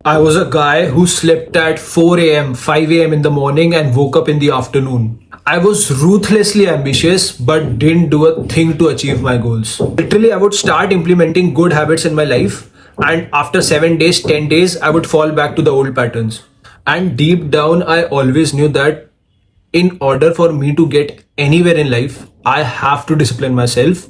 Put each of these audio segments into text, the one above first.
I was a guy who slept at 4 a.m., 5 a.m. in the morning and woke up in the afternoon. I was ruthlessly ambitious but didn't do a thing to achieve my goals. Literally, I would start implementing good habits in my life, and after 7 days, 10 days, I would fall back to the old patterns. And deep down, I always knew that in order for me to get anywhere in life, I have to discipline myself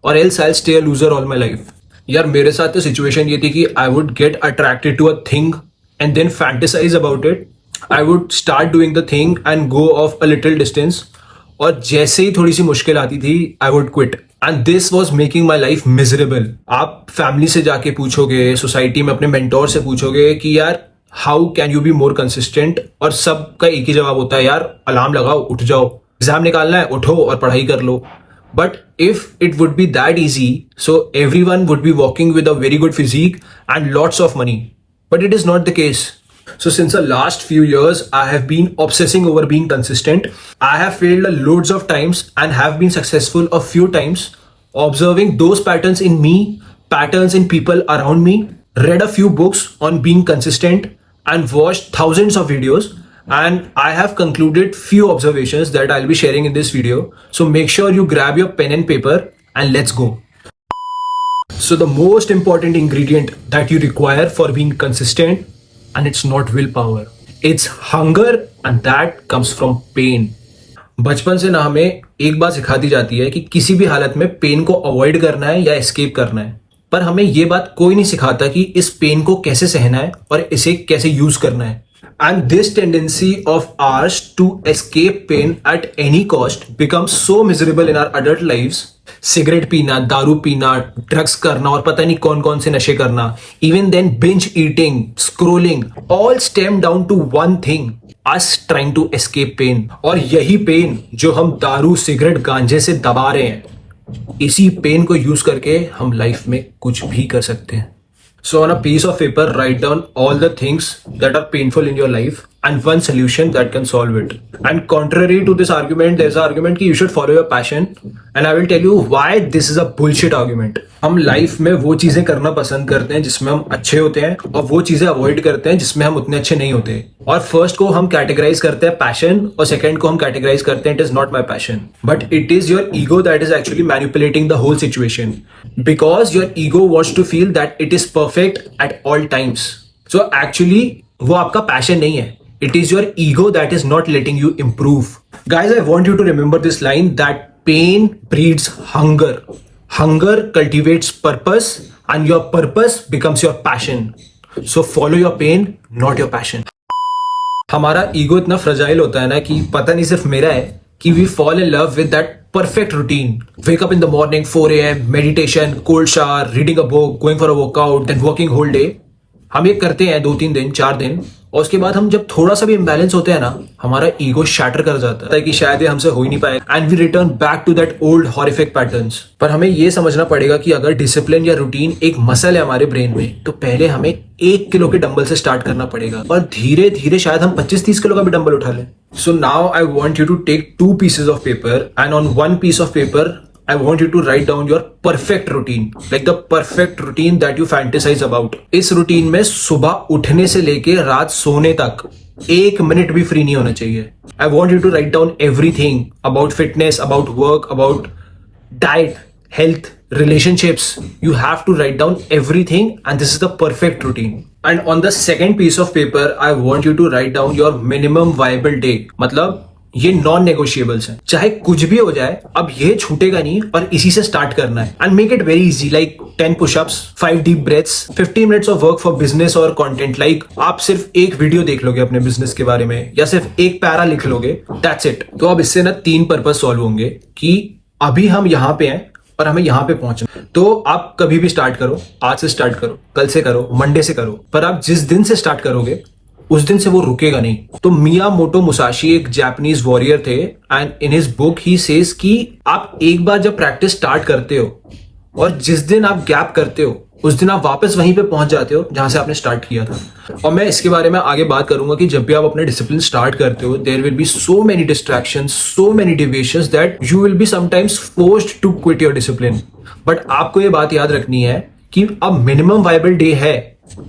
or else I'll stay a loser all my life. यार मेरे साथ तो situation ये थी कि I would get attracted to a thing and then fantasize about it. I would start doing the thing and go off a little distance, और जैसे ही थोड़ी सी मुश्किल आती थी I would quit, and this was making my life miserable. आप family से जाके पूछोगे, सोसाइटी में अपने मेंटोर से पूछोगे कि यार how can you be more consistent, और सबका एक ही जवाब होता है यार अलार्म लगाओ, उठ जाओ, एग्जाम निकालना है उठो और पढ़ाई कर लो. But if it would be that easy, so everyone would be walking with a very good physique and lots of money. But it is not the case. So since the last few years, I have been obsessing over being consistent. I have failed loads of times and have been successful a few times, observing those patterns in me, patterns in people around me, read a few books on being consistent and watched thousands of videos. And I have concluded few observations that I'll be sharing in this video. So make sure you grab your pen and paper and let's go. So the most important ingredient that you require for being consistent, and it's not willpower, it's hunger, and that comes from pain. बचपन से ना हमें एक बात सिखाती जाती है कि किसी भी हालत में पेन को अवॉइड करना है या एस्केप करना है, पर हमें ये बात कोई नहीं सिखाता कि इस पेन को कैसे सहना है और इसे कैसे यूज करना है. And this tendency of ours to escape pain at any cost becomes so miserable in our adult lives. Cigarette पीना, दारू पीना, ड्रग्स करना और पता नहीं कौन कौन से नशे करना, even then binge eating, scrolling, all stem down to one thing: us trying to escape pain. और यही पेन जो हम दारू, सिगरेट, गांजे से दबा रहे हैं, इसी पेन को यूज करके हम लाइफ में कुछ भी कर सकते हैं. So on a piece of paper, write down all the things that are painful in your life and one solution that can solve it. And contrary to this argument, there's an argument कि you should follow your passion, and I will tell you why this is a bullshit argument. हम life में वो चीजें करना पसंद करते हैं जिसमें हम अच्छे होते हैं, और वो चीजें अवॉइड करते हैं जिसमें हम उतने अच्छे नहीं होते. और फर्स्ट को हम कैटेगराइज करते हैं पैशन, और सेकंड को हम कैटेगराइज करते हैं it is not my passion, but it is your ego that is actually manipulating the whole situation, because your ego wants to feel that it is perfect at all times. So actually वो आपका passion नहीं है, it is your ego that is not letting you improve. Guys, I want you to remember this line that pain breeds hunger. Hunger cultivates purpose, and your purpose becomes your passion. So follow your pain, not your passion. हमारा ego इतना fragile होता है ना कि पता नहीं सिर्फ मेरा है कि we fall in love with that perfect routine. Wake up in the morning, 4 a.m., meditation, cold shower, reading a book, going for a workout, then working whole day. हम ये करते हैं 2-3 दिन, 4 दिन, और उसके बाद हम जब थोड़ा सा भी इम्बैलेंस होते हैं ना, हमारा ईगो शैटर कर जाता है कि शायद ये हमसे हो ही नहीं पाए, and we return back to that old horrific patterns. पर हमें ये समझना पड़ेगा कि अगर डिसिप्लिन या रूटीन एक मसल है हमारे ब्रेन में, तो पहले हमें 1 किलो के डंबल से स्टार्ट करना पड़ेगा, और धीरे धीरे शायद हम 25-30 किलो का भी डंबल उठा लें. So now I want you to take 2 pieces of paper, and on 1 piece of paper I want you to write down your perfect routine, like the perfect routine that you fantasize about. इस routine में सुबह उठने से लेके रात सोने तक 1 minute भी फ्री नहीं होना चाहिए. I want you to write down everything about fitness, about work, about diet, health, relationships. You have to write down everything, and this is the perfect routine. And on the second piece of paper, I want you to write down your minimum viable day. मतलब ये non negotiables हैं, चाहे कुछ भी हो जाए अब ये छूटेगा नहीं, और इसी से स्टार्ट करना है. And make it very easy, like 10 pushups, 5 deep breaths, 15 minutes of work for business और कंटेंट. लाइक आप सिर्फ एक वीडियो देख लोगे अपने बिजनेस के बारे में, या सिर्फ एक पैरा लिख लोगे, दैट्स इट. तो अब इससे ना 3 पर्पस सॉल्व होंगे कि अभी हम यहाँ पे हैं और हमें यहाँ पे पहुंचना. तो आप कभी भी स्टार्ट करो, आज से स्टार्ट करो, कल से करो, मंडे से करो, पर आप जिस दिन से स्टार्ट करोगे उस दिन से वो रुकेगा नहीं. तो मियामोटो मुसाशी एक जापानीज वॉरियर थे, and in his book he says कि आप एक बार जब प्रैक्टिस स्टार्ट करते हो और जिस दिन आप गैप करते हो उस दिन आप वापस वहीं पे पहुंच जाते हो जहां से आपने स्टार्ट किया था. और मैं इसके बारे में आगे बात करूंगा कि जब भी आप अपने डिसिप्लिन स्टार्ट करते हो, there will be so many distractions, so many deviations that you will be sometimes forced to quit your discipline. But आपको ये बात याद रखनी है कि अब मिनिमम वायबल डे है,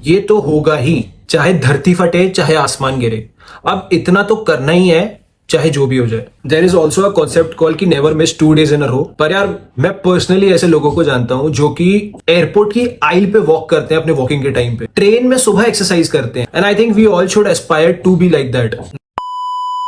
ये तो होगा ही, चाहे धरती फटे चाहे आसमान गिरे, अब इतना तो करना ही है चाहे जो भी हो जाए। There is also a concept call की never miss 2 days in a row. पर यार मैं पर्सनली ऐसे लोगों को जानता हूं जो कि एयरपोर्ट की आइल पे वॉक करते हैं अपने वॉकिंग के टाइम पे, ट्रेन में सुबह एक्सरसाइज करते हैं, and I think we all should aspire to be like that.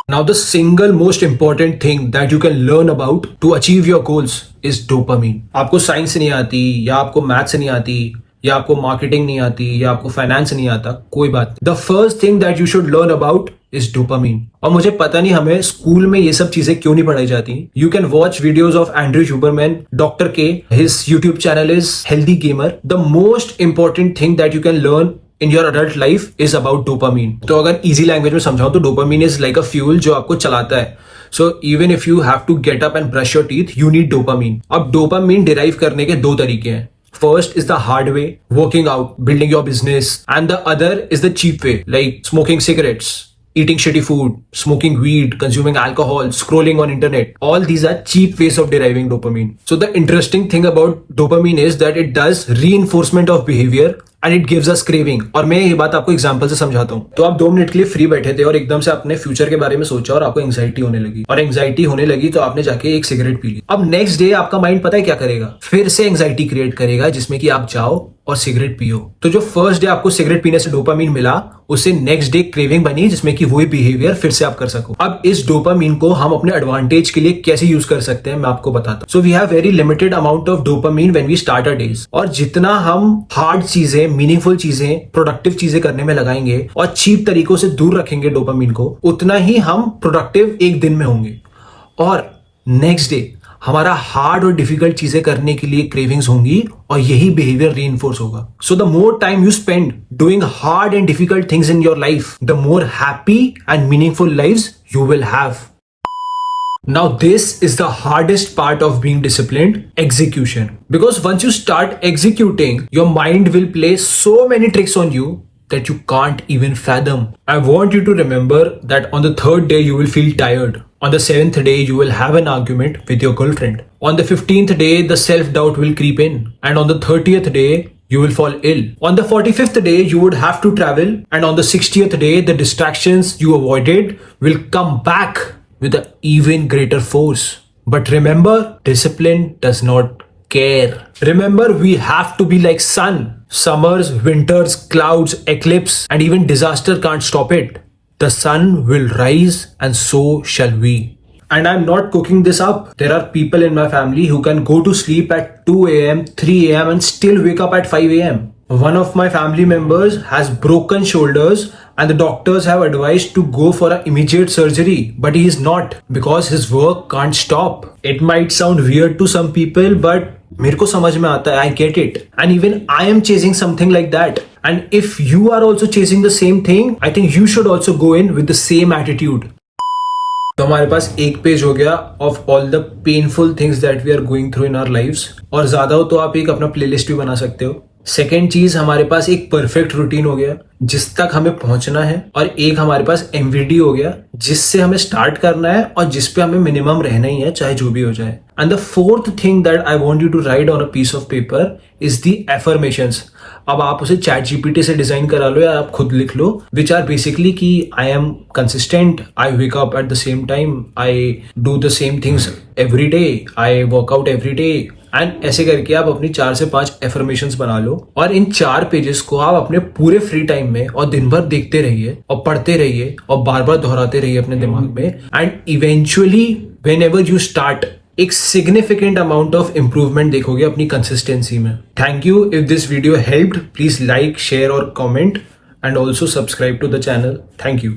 Now, the single most important thing that you can learn about to achieve your goals is dopamine. आपको science नहीं आती, या आपको maths नहीं आती, या आपको मार्केटिंग नहीं आती, या आपको फाइनेंस नहीं आता, कोई बात नहीं। The first thing that you should learn about is dopamine. और मुझे पता नहीं हमें स्कूल में ये सब चीजें क्यों नहीं पढ़ाई जाती। You can watch videos of Andrew Huberman, doctor के, his YouTube channel is healthy gamer. The most important thing that you can learn in your adult life is about dopamine. तो अगर इजी लैंग्वेज में समझाऊं तो dopamine is like a fuel जो आपको चलाता है। So even if you have to get up and brush your teeth, you need dopamine. अब डोपामीन डिराइव करने के 2 तरीके हैं। First is the hard way, working out, building your business, and the other is the cheap way, like smoking cigarettes, eating shitty food, smoking weed, consuming alcohol, scrolling on internet. All these are cheap ways of deriving dopamine. So the interesting thing about dopamine is that it does reinforcement of behavior and it gives us craving. और मैं ये बात आपको example से समझाता हूँ। तो आप 2 मिनट के लिए फ्री बैठे थे और एकदम से अपने फ्यूचर के बारे में सोचा और आपको एंग्जाइटी होने लगी, और एंग्जाइटी होने लगी तो आपने जाके एक सिगरेट पी ली। अब नेक्स्ट डे आपका माइंड पता है क्या करेगा? फिर से एंग्जाइटी क्रिएट करेगा जिसमें कि आप जाओ और सिगरेट पियो। तो जो फर्स्ट डे आपको सिगरेट पीने से डोपामीन मिला, उससे नेक्स्ट डे क्रेविंग बनी जिसमें कि वही बिहेवियर फिर से आप कर सको। अब इस डोपामीन को हम अपने एडवांटेज के लिए कैसे यूज कर सकते हैं मैं आपको बताता हूँ। So we have very limited amount of dopamine when we start our days. और जितना हम हार्ड चीजें, मीनिंगफुल चीजें, प्रोडक्टिव चीजें करने में लगाएंगे और चीप तरीकों से दूर रखेंगे डोपामीन को, उतना ही हम प्रोडक्टिव एक दिन में होंगे। और नेक्स्ट डे हमारा हार्ड और डिफिकल्ट चीजें करने के लिए क्रेविंग्स होंगी और यही बिहेवियर रीइंफोर्स होगा। So the more time you spend doing hard and difficult things in your life, the more happy and meaningful lives you will have. Now this is the hardest part of being disciplined, execution. Because once you start executing, your mind will play so many tricks on you that you can't even fathom. I want you to remember that on the 3rd day you will feel tired. On the 7th day you will have an argument with your girlfriend. On the 15th day the self-doubt will creep in. And on the 30th day you will fall ill. On the 45th day you would have to travel. And on the 60th day the distractions you avoided will come back with an even greater force. But remember, discipline does not care. Remember, we have to be like sun. Summers, winters, clouds, eclipse, and even disaster can't stop it. The sun will rise and so shall we. And I'm not cooking this up. There are people in my family who can go to sleep at 2 a.m., 3 a.m. and still wake up at 5 a.m. One of my family members has broken shoulders and the doctors have advised to go for an immediate surgery, but he is not because his work can't stop. It might sound weird to some people, but मेरे को समझ में आता है, I get it. And even I am chasing something like that. And if you are also chasing the same thing, I think you should also go in with the same attitude. तो हमारे पास एक page हो गया of all the painful things that we are going through in our lives, और ज्यादा हो तो आप एक अपना प्लेलिस्ट भी बना सकते हो। सेकेंड चीज, हमारे पास एक परफेक्ट रूटीन हो गया जिस तक हमें पहुंचना है, और एक हमारे पास एमवीडी हो गया जिससे हमें स्टार्ट करना है और जिस पे हमें मिनिमम रहना ही है चाहे जो भी हो जाए। And the fourth thing that I want you to write on a piece of paper is the affirmations. अब आप उसे चैट जीपीटी से डिजाइन करा लो या आप खुद लिख लो, विच आर बेसिकली कि I am consistent, I wake up at the same time, I do the same things every day, I workout every day, and ऐसे करके आप अपनी 4 से 5 एफर्मेशंस बना लो। और इन 4 पेजेस को आप अपने पूरे फ्री टाइम में और दिन भर देखते रहिए और पढ़ते रहिए और बार बार दोहराते रहिए अपने दिमाग में, and eventually whenever you start एक सिग्निफिकेंट अमाउंट ऑफ इंप्रूवमेंट देखोगे अपनी कंसिस्टेंसी में। Thank you. If this video helped, please like, share और comment, and also subscribe to the channel. Thank you.